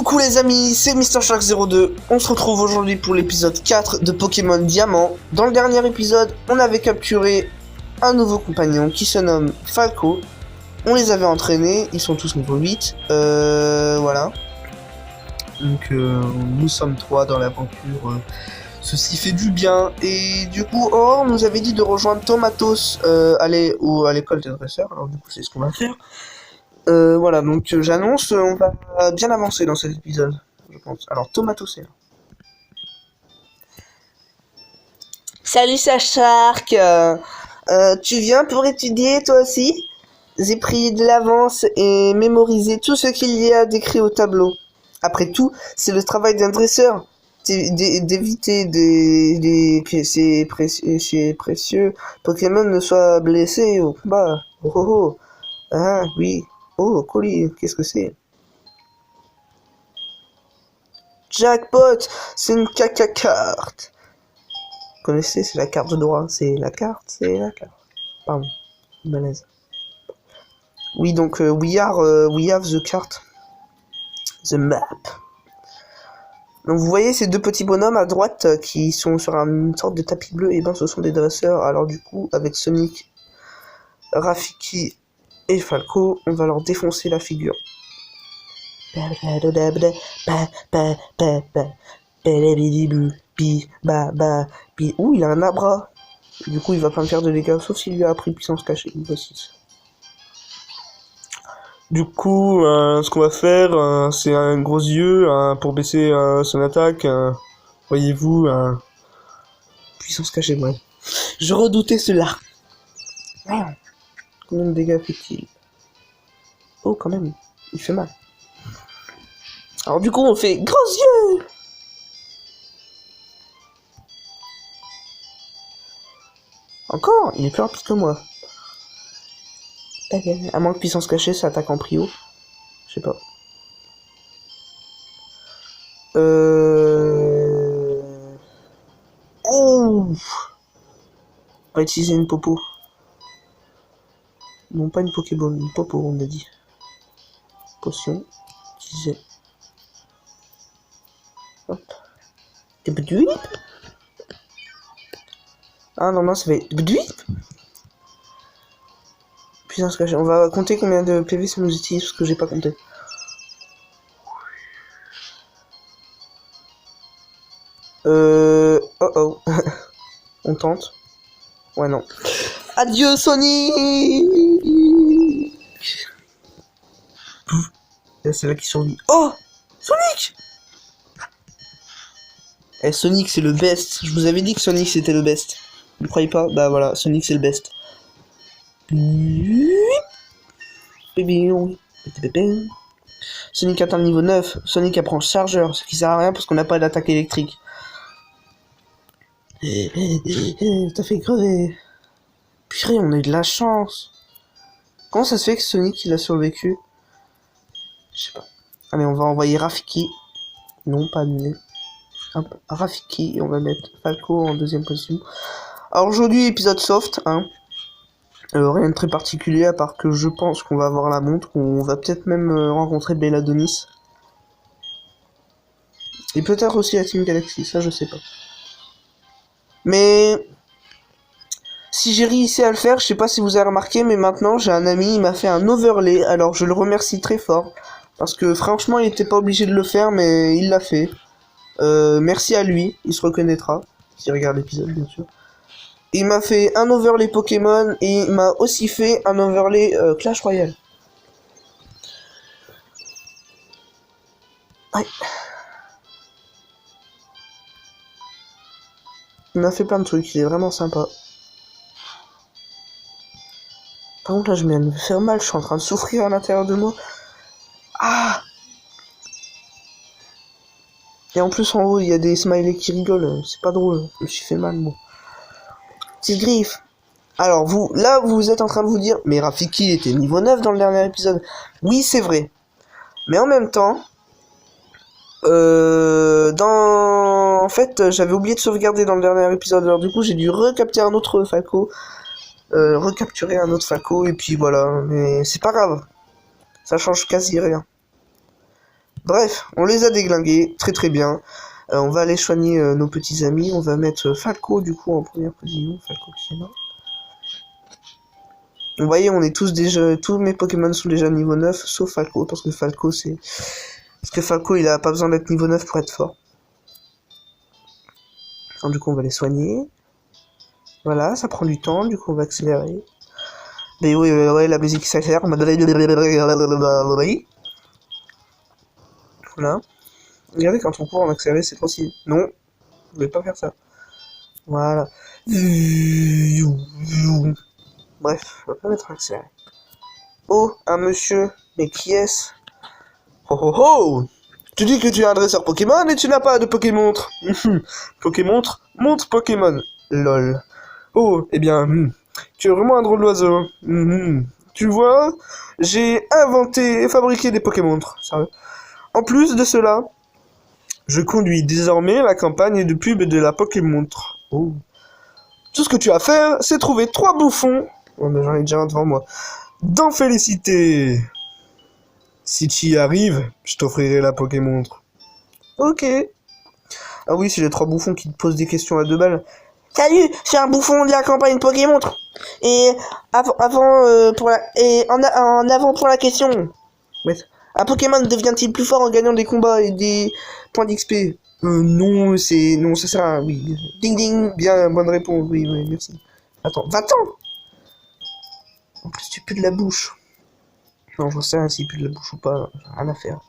Coucou les amis, c'est MrShark02. On se retrouve aujourd'hui pour l'épisode 4 de Pokémon Diamant. Dans le dernier épisode, on avait capturé un nouveau compagnon qui se nomme Falco. On les avait entraînés, ils sont tous niveau 8. Voilà. Donc nous sommes 3 dans l'aventure. Ceci fait du bien. Et du coup, Aurore nous avait dit de rejoindre Tomatos à l'école des dresseurs. Alors du coup, c'est ce qu'on va faire. Voilà, donc j'annonce, on va bien avancer dans cet épisode, je pense. Alors, Tomato, c'est là. Salut Shark, tu viens pour étudier toi aussi? J'ai pris de l'avance et mémorisé tout ce qu'il y a décrit au tableau. Après tout, c'est le travail d'un dresseur d'éviter que ces précieux Pokémon ne soient blessés au combat. Oh oh oh. Ah oui. Oh, colis, qu'est-ce que c'est? Jackpot, c'est une caca carte. Vous connaissez, c'est la carte de droit. C'est la carte. Pardon, malaise. Oui, donc, we have the card. The map. Donc, vous voyez ces deux petits bonhommes à droite qui sont sur une sorte de tapis bleu. Et ben, ce sont des dresseurs. Alors, du coup, avec Sonic, Rafiki et Falco, on va leur défoncer la figure. Ouh, il a un abra. Du coup, il va pas me faire de dégâts, sauf s'il lui a appris puissance cachée. Niveau 6. Du coup, ce qu'on va faire, c'est un gros yeux pour baisser son attaque. Voyez-vous, puissance cachée, ouais. Je redoutais cela. Combien de dégâts fait-il? Oh, quand même, il fait mal. Alors du coup, on fait gros yeux. Encore, il est plus rapide que moi. À moins que puissance cachée, ça attaque en prio. Je sais pas. Oh. On va utiliser une popo. Non, pas une Pokéball, une popo, on a dit. Potion. Utiliser. Hop. Ah non, ça fait... Puissance cachée. On va compter combien de PV ça nous utilise, parce que j'ai pas compté. Oh. On tente. Ouais, non. Adieu, Sonic. C'est là qui survit. Oh, Sonic. Sonic, c'est le best. Je vous avais dit que Sonic, c'était le best. Vous croyez pas? Bah voilà, Sonic, c'est le best. Sonic atteint le niveau 9. Sonic apprend chargeur, ce qui sert à rien parce qu'on n'a pas d'attaque électrique. T'as fait crever. Purée, on a eu de la chance. Comment ça se fait que Sonic, il a survécu? Je sais pas. Allez, on va envoyer Rafiki. Non, pas annulé. Rafiki, et on va mettre Falco en deuxième position. Alors aujourd'hui, épisode soft, hein. Rien de très particulier, à part que je pense qu'on va avoir la montre, qu'on va peut-être même rencontrer Belladonis. Et peut-être aussi la Team Galaxy, ça je sais pas. Mais... si j'ai réussi à le faire, je sais pas si vous avez remarqué, mais maintenant j'ai un ami, il m'a fait un overlay, alors je le remercie très fort. Parce que franchement, il était pas obligé de le faire, mais il l'a fait. Merci à lui, il se reconnaîtra, s'il regarde l'épisode bien sûr. Il m'a fait un overlay Pokémon et il m'a aussi fait un overlay Clash Royale. Ouais. Il m'a fait plein de trucs, il est vraiment sympa. Par contre là je viens de me faire mal, je suis en train de souffrir à l'intérieur de moi. Ah! Et en plus en haut il y a des smileys qui rigolent, c'est pas drôle, je me suis fait mal moi. Petite griffe. Alors vous êtes en train de vous dire, mais Rafiki était niveau 9 dans le dernier épisode. Oui c'est vrai. Mais en même temps, en fait j'avais oublié de sauvegarder dans le dernier épisode, alors du coup j'ai dû recapturer un autre Falco. Et puis voilà, mais c'est pas grave. Ça change quasi rien. Bref, on les a déglingués, très très bien. On va aller soigner nos petits amis. On va mettre Falco du coup en première position. Falco qui est là. Vous voyez, on est tous déjà, tous mes Pokémon sont déjà niveau 9, sauf Falco, parce que Falco il a pas besoin d'être niveau 9 pour être fort. Alors, du coup, on va les soigner. Voilà, ça prend du temps, du coup, on va accélérer. Mais oui, ouais, la musique s'accélère. Voilà. Regardez, quand on court en accéléré, c'est possible. Non, vous voulez pas faire ça. Voilà. Bref, on va pas mettre en accéléré. Oh, un monsieur. Mais qui est-ce? Oh oh oh! Tu dis que tu es un dresseur Pokémon et tu n'as pas de Pokémontre. Pokémontre? Montre Pokémon. Lol. Oh, eh bien, tu es vraiment un drôle d'oiseau. Tu vois, j'ai inventé et fabriqué des Pokémontres. Sérieux. En plus de cela, je conduis désormais la campagne de pub de la Pokémontre. Oh. Tout ce que tu as à faire, c'est trouver 3 bouffons. Oh, mais j'en ai déjà un devant moi. D'en féliciter. Si tu y arrives, je t'offrirai la Pokémontre. Ok. Ah oui, c'est les 3 bouffons qui te posent des questions à 2 balles. Salut, je suis un bouffon de la campagne Pokémontre. Et en avant pour la question. Ouais. Un Pokémon devient-il plus fort en gagnant des combats et des points d'XP? Non, ça sert à... Oui. Ding ding, bien, bonne réponse, oui, merci. Attends, 20 ans. En plus, tu pues de la bouche. Non, j'en sais rien s'il pue de la bouche ou pas, rien à faire.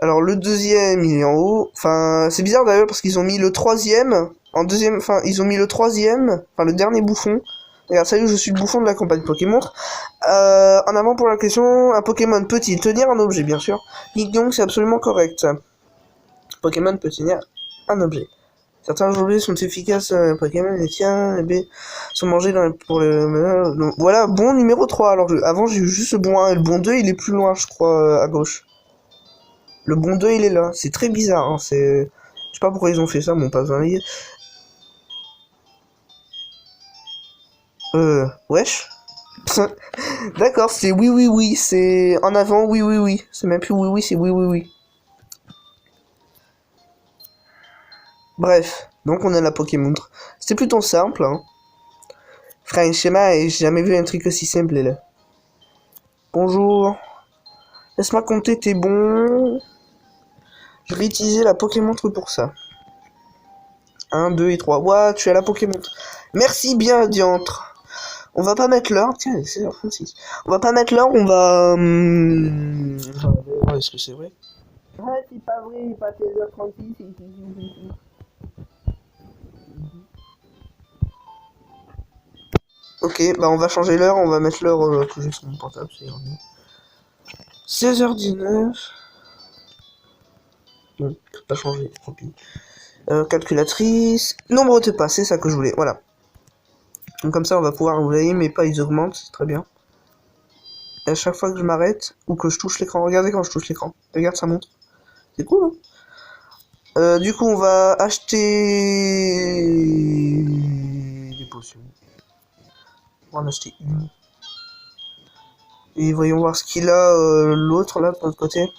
Alors, le deuxième, il est en haut. Enfin, c'est bizarre d'ailleurs parce qu'ils ont mis le troisième en deuxième... Enfin, ils ont mis le troisième, enfin, le dernier bouffon. Regarde, salut, je suis le bouffon de la campagne Pokémon. En avant pour la question, un Pokémon peut-il tenir un objet, bien sûr. Ding c'est absolument correct. Pokémon peut tenir un objet. Certains objets sont efficaces, Pokémon, les tiens, les B sont mangés pour le... Donc, voilà, bon numéro 3. Alors, avant, j'ai eu juste le bon 1 et le bon 2, il est plus loin, je crois, à gauche. Le bon 2, il est là. C'est très bizarre, hein, c'est... Je sais pas pourquoi ils ont fait ça, bon, pas besoin de lire. Wesh. D'accord, c'est oui, c'est en avant, oui. C'est même plus oui, c'est oui. Bref, donc on a la Pokémontre. C'était plutôt simple, hein. Franchement, j'ai jamais vu un truc aussi simple, là. Bonjour. Laisse-moi compter tes bons. Je vais utiliser la Pokémontre pour ça. 1, 2 et 3. Ouah, tu as la Pokémontre. Merci bien, diantre. On va pas mettre l'heure. Tiens, c'est 16h36. On va pas mettre l'heure, on va... Est-ce que c'est vrai? Ouais, c'est pas vrai, il est pas 16h36. Ok, bah on va changer l'heure, on va mettre l'heure que j'ai sur mon portable, c'est mieux. 16h19. Non, pas changer, tant pis. Calculatrice. Nombre de pas, c'est ça que je voulais, voilà. Donc comme ça on va pouvoir, vous voyez, mes pas ils augmentent, c'est très bien. Et à chaque fois que je m'arrête, ou que je touche l'écran, regardez quand je touche l'écran. Regarde, ça monte. C'est cool, hein. Du coup on va acheter... des potions. On va en acheter une. Et voyons voir ce qu'il a l'autre là de l'autre côté.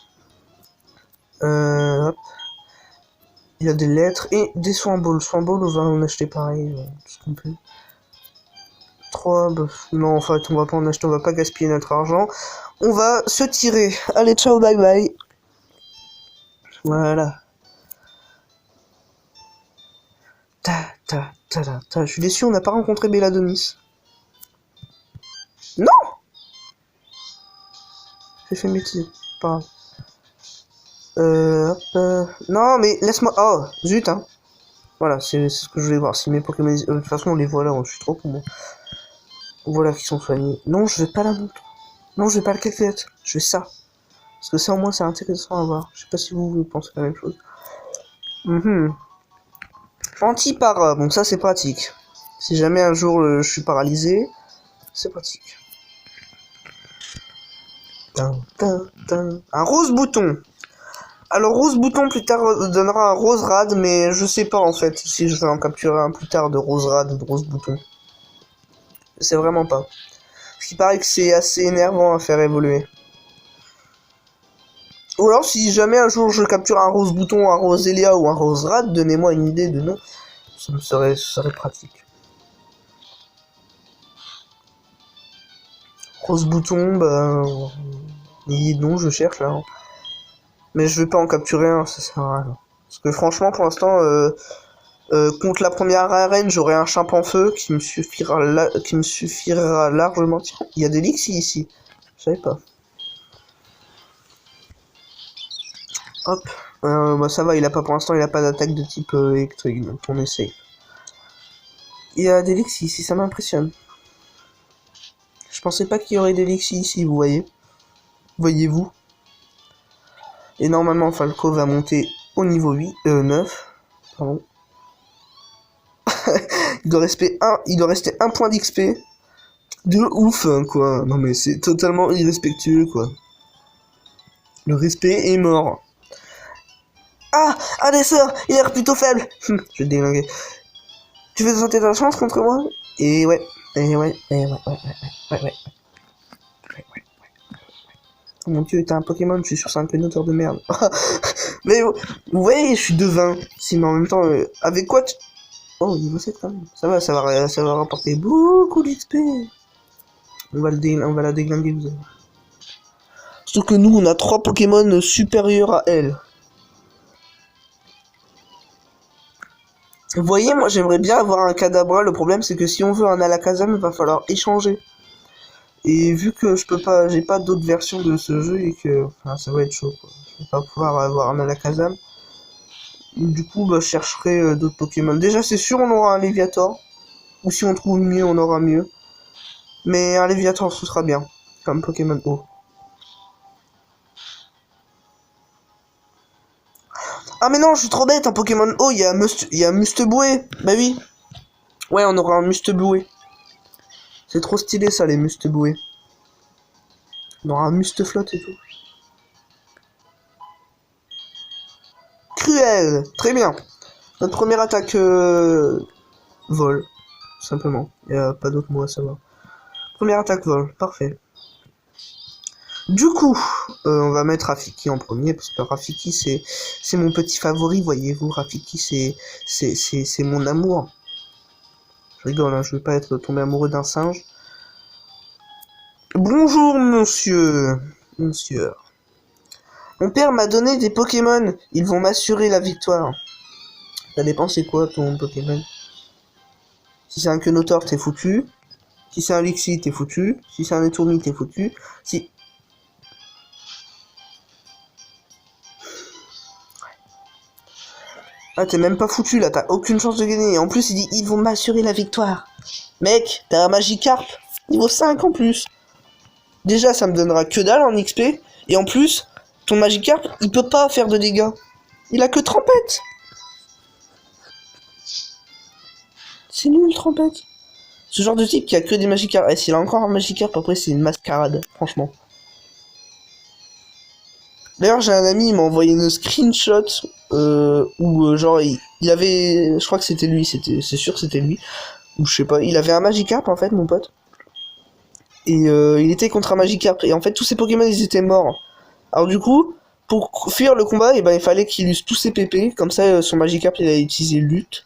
Hop. Il y a des lettres et des soins balls. Soins balls, on va en acheter pareil, tout ce qu'on peut. 3, bah, non en fait on va pas en acheter, on va pas gaspiller notre argent. On va se tirer. Allez, ciao, bye bye. Voilà. Je suis déçu, on n'a pas rencontré Belladonis. Non! J'ai fait une bêtise. Pas grave. Non, mais laisse-moi... Oh, zut, hein. Voilà, c'est ce que je voulais voir. Si mes Pokémon... de toute façon, on les voit là, je suis trop con, moi. Voilà, qui sont soignés. Non, je vais pas la montre. Non, je vais pas le calculette. Je vais ça. Parce que ça, au moins, c'est intéressant à voir. Je sais pas si vous pensez la même chose. Anti-para. Bon, ça, c'est pratique. Si jamais un jour, je suis paralysé, c'est pratique. Un rose bouton. Alors rose bouton plus tard donnera un rose rad, mais je sais pas en fait si je vais en capturer un plus tard de rose rad ou de rose bouton. Je sais vraiment pas. Ce qui paraît que c'est assez énervant à faire évoluer. Ou alors, si jamais un jour je capture un rose bouton, un rose Elia ou un rose rat, donnez-moi une idée de nom. Ça serait pratique. Rose bouton, bah... non, je cherche là. Mais je vais pas en capturer un, ça sert à rien. Parce que franchement, pour l'instant, contre la première arène, j'aurai un chimpanzé feu qui me suffira largement. Tiens, il y a des Lixi ici. Je savais pas. Hop. Bah ça va, pour l'instant, il a pas d'attaque de type électrique, donc on essaye. Il y a des Lixi ici, ça m'impressionne. Je pensais pas qu'il y aurait des Lixi ici, vous voyez. Voyez-vous. Et normalement, Falco va monter au niveau 9. Pardon. il doit rester un point d'XP. De ouf, hein, quoi. Non mais c'est totalement irrespectueux, quoi. Le respect est mort. Ah, des sœurs, il a l'air plutôt faible. Je vais te déglinguer. Tu veux tenter ta chance contre moi? Et ouais. Oh mon dieu, t'es un Pokémon, je suis sûr c'est un noteur de merde. Mais vous voyez, je suis devin. Si, mais en même temps, avec quoi tu... Oh, niveau 7 quand même. Ça va rapporter beaucoup d'XP. On va la déglinguer, vous allez. Surtout que nous, on a 3 Pokémon supérieurs à elle. Vous voyez, moi j'aimerais bien avoir un Kadabra. Le problème, c'est que si on veut un Alakazam, il va falloir échanger. Et vu que j'ai pas d'autres versions de ce jeu et que, enfin, ça va être chaud, quoi. Je vais pas pouvoir avoir un Alakazam. Du coup, bah, je chercherai d'autres Pokémon. Déjà, c'est sûr, on aura un Léviator. Ou si on trouve mieux, on aura mieux. Mais un Léviator, ce sera bien. Comme Pokémon O. Ah mais non, je suis trop bête, un Pokémon O, il y a Musteboué. Bah oui. Ouais, on aura un Musteboué. C'est trop stylé ça, les Musteboué. On aura un Musteflot et tout. Cruel. Très bien. Notre première attaque vol. Simplement. Il n'y a pas d'autre mot à savoir. Première attaque vol. Parfait. Du coup, on va mettre Rafiki en premier, parce que Rafiki, c'est mon petit favori, voyez-vous. Rafiki, c'est mon amour. Je rigole, hein, je veux pas être tombé amoureux d'un singe. Bonjour, monsieur. Monsieur. Mon père m'a donné des Pokémon. Ils vont m'assurer la victoire. Ça dépend c'est quoi ton Pokémon. Si c'est un Quenotor, t'es foutu. Si c'est un Lixi, t'es foutu. Si c'est un Étourmi, t'es foutu. Si... Ah, t'es même pas foutu là, t'as aucune chance de gagner. En plus, il dit, ils vont m'assurer la victoire. Mec, t'as un Magikarp, niveau 5 en plus. Déjà, ça me donnera que dalle en XP. Et en plus, ton Magikarp, il peut pas faire de dégâts. Il a que Trempette. C'est nul, Trempette. Ce genre de type qui a que des Magikarp. Et s'il a encore un Magikarp, après, c'est une mascarade, franchement. D'ailleurs, j'ai un ami, il m'a envoyé une screenshot où genre il avait, je crois que c'était lui, c'est sûr que c'était lui, ou je sais pas, il avait un Magikarp en fait, mon pote, et il était contre un Magikarp, et en fait tous ses Pokémon ils étaient morts. Alors du coup, pour fuir le combat, et ben il fallait qu'il use tous ses PP, comme ça son Magikarp il a utilisé lutte,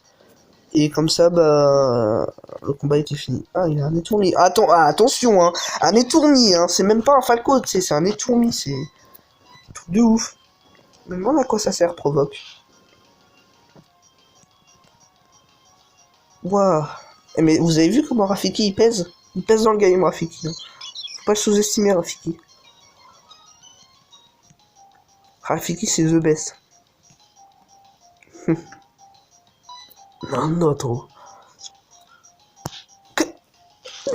et comme ça bah le combat était fini. Ah, il a un étourmi. Attention hein, un étourmi hein, c'est même pas un Falco, tu sais, c'est un étourmi, c'est truc de ouf. Je me demande à quoi ça sert, provoque. Waouh. Mais vous avez vu comment Rafiki il pèse? Il pèse dans le game, Rafiki. Hein. Faut pas le sous-estimer, Rafiki. Rafiki, c'est the best. Non, trop.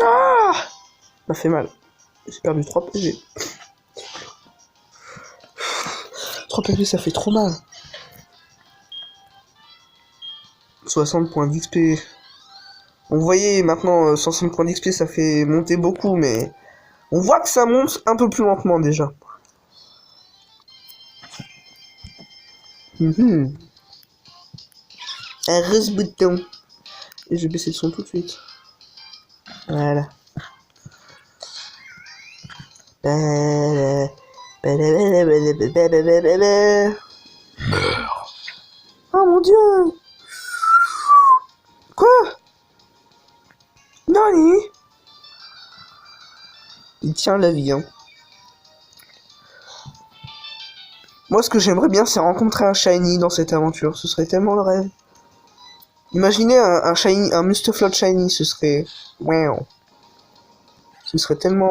Ah, ça m'a fait mal. J'ai perdu 3 PV. 3 PV, ça fait trop mal. 60 points d'XP. Vous voyez, maintenant, 60 points d'XP, ça fait monter beaucoup, mais... On voit que ça monte un peu plus lentement, déjà. Un rose bouton. Et je vais baisser le son tout de suite. Voilà. Oh mon dieu. Quoi? Nani? Il tient la vie, hein. Moi, ce que j'aimerais bien, c'est rencontrer un Shiny dans cette aventure. Ce serait tellement le rêve. Imaginez un Shiny, un Mustaflot Shiny, ce serait... Wow. Ce serait tellement...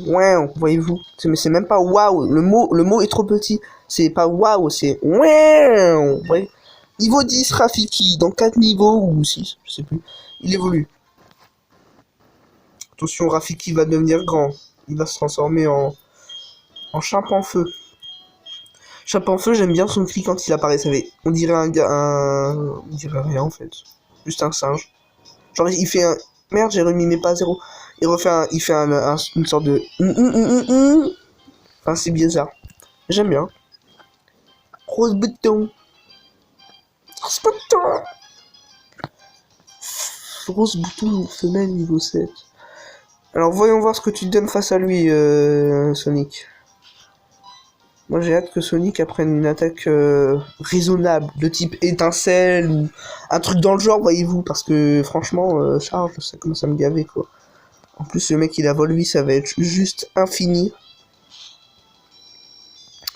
Wow, voyez-vous. Mais c'est même pas wow. Le mot est trop petit. C'est pas wow, c'est... Wow. Ouais. Niveau 10, Rafiki. Dans 4 niveaux, ou 6, je sais plus. Il évolue. Attention, Rafiki va devenir grand. Il va se transformer en Chape-en-Feu. Chape-en-Feu, j'aime bien son cri quand il apparaît, ça fait... On dirait on dirait rien, en fait. Juste un singe. Genre, il fait un... Merde, j'ai remis mes pas à zéro. Il fait une sorte de... Enfin, c'est bizarre. J'aime bien. Rose bouton. Rose bouton. Rose bouton, femelle niveau 7. Alors, voyons voir ce que tu donnes face à lui, Sonic. Moi, j'ai hâte que Sonic apprenne une attaque raisonnable, de type étincelle, ou un truc dans le genre, voyez-vous, parce que, franchement, charge, ça commence à me gaver, quoi. En plus, le mec, il a Volvi, ça va être juste infini.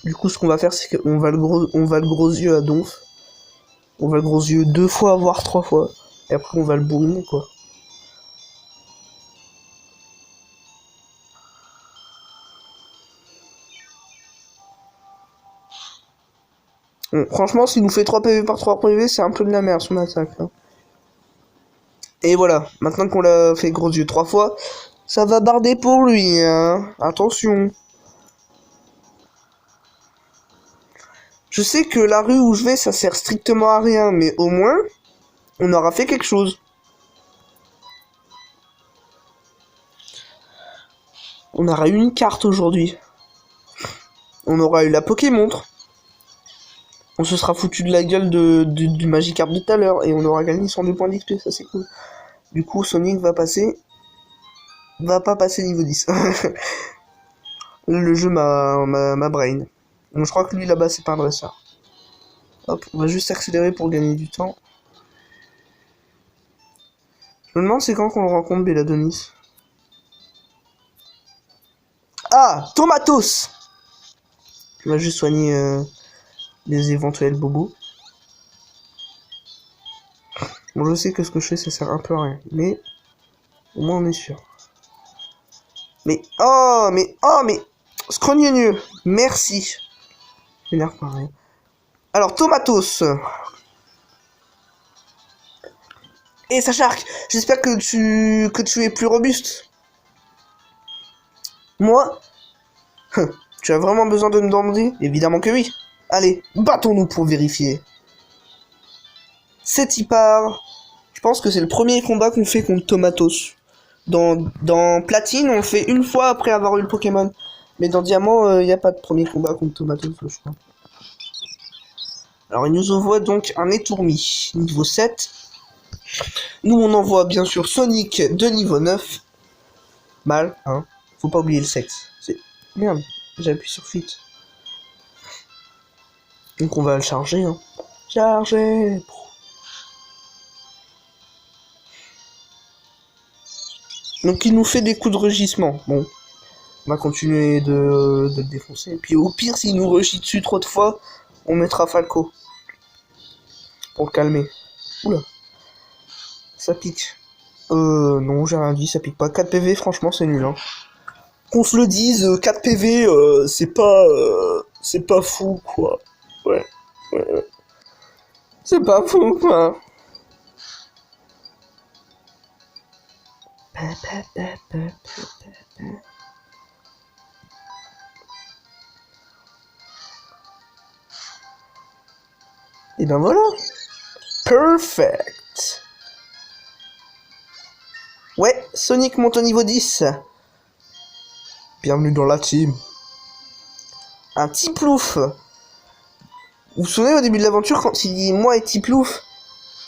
Du coup, ce qu'on va faire, c'est qu'on va le gros yeux à Donf. On va le gros yeux 2 fois, voire 3 fois. Et après, on va le bourriner, quoi. Bon, franchement, s'il nous fait 3 PV par 3 PV, c'est un peu de la merde, son attaque. Hein. Et voilà, maintenant qu'on l'a fait gros yeux 3 fois, ça va barder pour lui, hein. Attention. Je sais que la rue où je vais, ça sert strictement à rien, mais au moins, on aura fait quelque chose. On aura eu une carte aujourd'hui. On aura eu la Pokémontre. On se sera foutu de la gueule du Magikarp de tout à l'heure, et on aura gagné 102 points d'XP, ça c'est cool. Du coup, Sonic va pas passer niveau 10. Le jeu m'a brain. Donc je crois que lui là-bas c'est pas un dresseur. Hop, on va juste accélérer pour gagner du temps. Je me demande c'est quand qu'on le rencontre, Belladonis. Ah, Tomatos. On va juste soigner les éventuels bobos. Bon, je sais que ce que je fais ça sert un peu à rien, mais au moins on est sûr. Mais Scrogneux, merci. J'ai l'air pareil. Alors, Tomatos. Et Sachark, j'espère que tu es plus robuste. Moi tu as vraiment besoin de me demander? Évidemment que oui. Allez, battons-nous pour vérifier. C'est y part. Je pense que c'est le premier combat qu'on fait contre Tomatos. Dans Platine, on le fait une fois après avoir eu le Pokémon. Mais dans Diamant, il n'y a pas de premier combat contre Tomatos, je crois. Alors, il nous envoie donc un étourmi, niveau 7. Nous, on envoie bien sûr Sonic de niveau 9. Mal, hein. Faut pas oublier le sexe. C'est... Merde, j'appuie sur Fit. Donc, on va le charger, hein. Charger. Donc, il nous fait des coups de rugissement. Bon. On va continuer de le défoncer. Et puis, au pire, s'il nous rugit dessus trop de fois, on mettra Falco. Pour le calmer. Oula. Ça pique. Non, j'ai rien dit, ça pique pas. 4 PV, franchement, c'est nul, hein. Qu'on se le dise, 4 PV, c'est pas fou, quoi. Ouais. C'est pas fou, quoi. Et ben voilà. Perfect. Ouais, Sonic monte au niveau 10. Bienvenue dans la team. Un Tiplouf. Vous vous souvenez au début de l'aventure quand il dit moi et Tiplouf,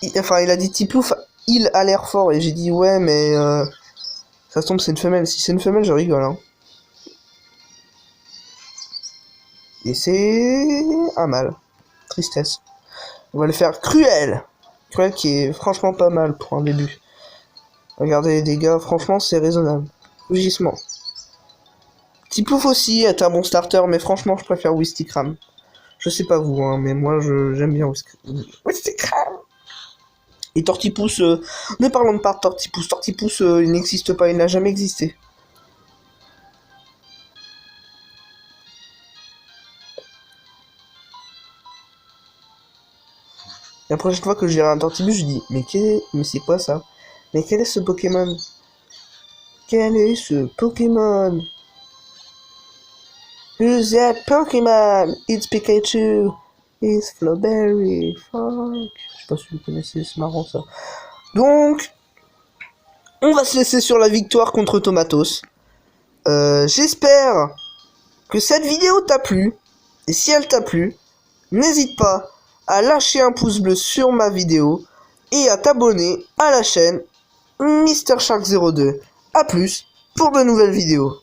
il a dit Tiplouf, il a l'air fort et j'ai dit ouais mais ça se tombe c'est une femelle. Si c'est une femelle je rigole hein. Et c'est un mal. Tristesse. On va le faire Cruel. Cruel qui est franchement pas mal pour un début. Regardez les dégâts, franchement c'est raisonnable. Rugissement. Petit Pouf aussi est un bon starter, mais franchement je préfère Wistikram. Je sais pas vous, hein, mais moi j'aime bien Wistikram. Et Tortipousse, ne parlons pas de Tortipousse. Tortipousse, il n'existe pas, il n'a jamais existé. La prochaine fois que je verrai un Tortipousse, je dis, mais c'est quoi ça? Mais quel est ce Pokémon? Quel est ce Pokémon? Who's that Pokémon? It's Pikachu. It's Flowberry. Fuck. Je sais pas si vous connaissez, c'est marrant ça. Donc, on va se laisser sur la victoire contre Tomatos. J'espère que cette vidéo t'a plu. Et si elle t'a plu, n'hésite pas à lâcher un pouce bleu sur ma vidéo et à t'abonner à la chaîne Mr Shark 02. A plus pour de nouvelles vidéos.